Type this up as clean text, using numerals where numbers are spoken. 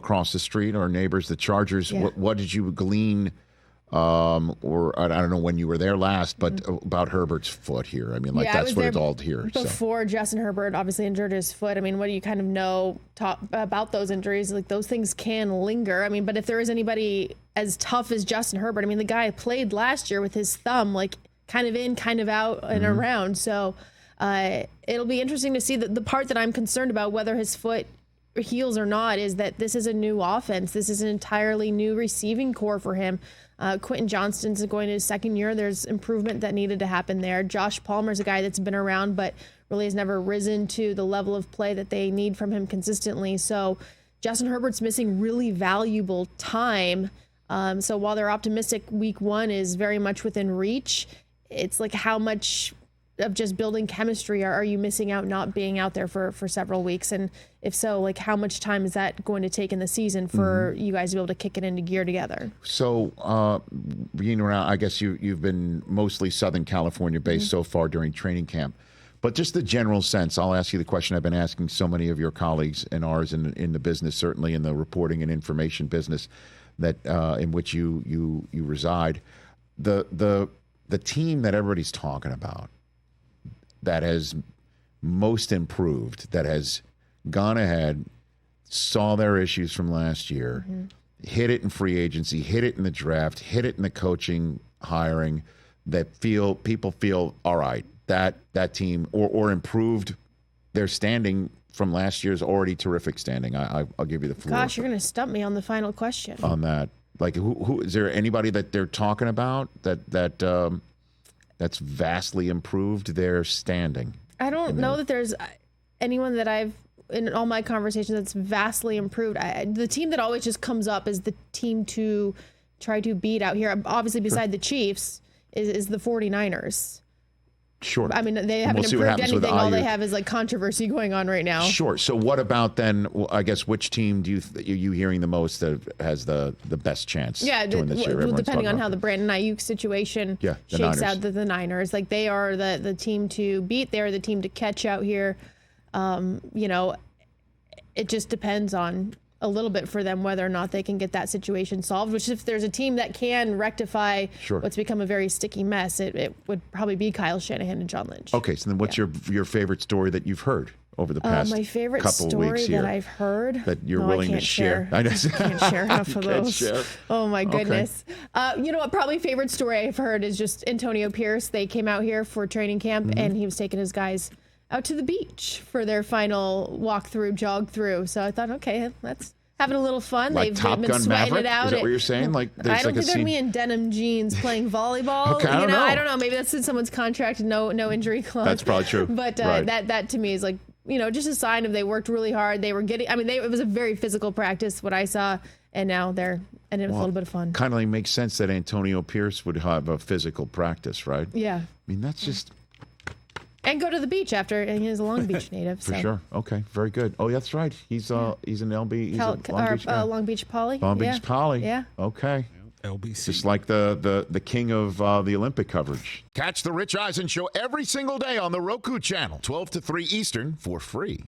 across the street, our neighbors, the Chargers. Yeah. What did you glean? Or I don't know when you were there last, but about Herbert's foot here. I mean, like that's what it's all here. Before Justin Herbert obviously injured his foot. I mean, what do you kind of know about those injuries? Like those things can linger. I mean, but if there is anybody as tough as Justin Herbert, I mean, the guy played last year with his thumb like kind of in, kind of out and around. So it'll be interesting to see. The part that I'm concerned about, whether his foot heals or not, is that this is a new offense. This is an entirely new receiving core for him. Quentin Johnston's going to his second year. There's improvement that needed to happen there. Josh Palmer's a guy that's been around, but really has never risen to the level of play that they need from him consistently. So Justin Herbert's missing really valuable time. So while they're optimistic, week one is very much within reach. It's like how much of just building chemistry are you missing out not being out there for several weeks? And if so, like how much time is that going to take in the season for you guys to be able to kick it into gear together? So being around, I guess you've been mostly Southern California based so far during training camp, but just the general sense, I'll ask you the question I've been asking so many of your colleagues and ours in the business, certainly in the reporting and information business that in which you reside, the team that everybody's talking about, that has most improved, that has gone ahead, saw their issues from last year, hit it in free agency, hit it in the draft, hit it in the coaching hiring, that people feel, all right, that team or improved their standing from last year's already terrific standing. I'll give you the floor. Gosh, you're going to stump me on the final question. On that. Like, who is there anybody that they're talking about that's vastly improved their standing? I don't know that there's anyone that I've, in all my conversations, that's vastly improved. The team that always just comes up as the team to try to beat out here, obviously beside the Chiefs, is the 49ers. Sure. I mean, they haven't improved anything. All they have is like controversy going on right now. Sure. So what about then, I guess, which team do you hearing the most that has the best chance to win this year? Depending on how the Brandon Ayuk situation shakes out, the Niners. Like they are the team to beat. They're the team to catch out here. It just depends on a little bit for them whether or not they can get that situation solved, which if there's a team that can rectify what's become a very sticky mess, it would probably be Kyle Shanahan and John Lynch. Okay, so then what's your favorite story that you've heard over the past my favorite couple story weeks here that I've heard that you're willing to share? I can't share half of those. Share. Oh my goodness. You know what? Probably favorite story I've heard is just Antonio Pierce. They came out here for training camp and he was taking his guys out to the beach for their final jog through. So I thought, okay, let's having a little fun. Like they've Top been Gun sweating Maverick? it out. Is that what you're saying? Like I don't think they're me in denim jeans playing volleyball. Okay, I don't know. Maybe that's in someone's contract. No injury clause. That's probably true. But right. that to me is like, just a sign of they worked really hard. They were getting. it was a very physical practice what I saw, and now they're ending with a little bit of fun. Kind of makes sense that Antonio Pierce would have a physical practice, right? Yeah. I mean, that's just. And go to the beach after, and he's a Long Beach native. For sure. Okay, very good. Oh, that's right. He's an LB. He's a Long Beach guy. Long Beach Poly. Long Beach Poly. Yeah. Okay. LBC. Just like the king of the Olympic coverage. Catch the Rich Eisen Show every single day on the Roku channel, 12 to 3 Eastern, for free.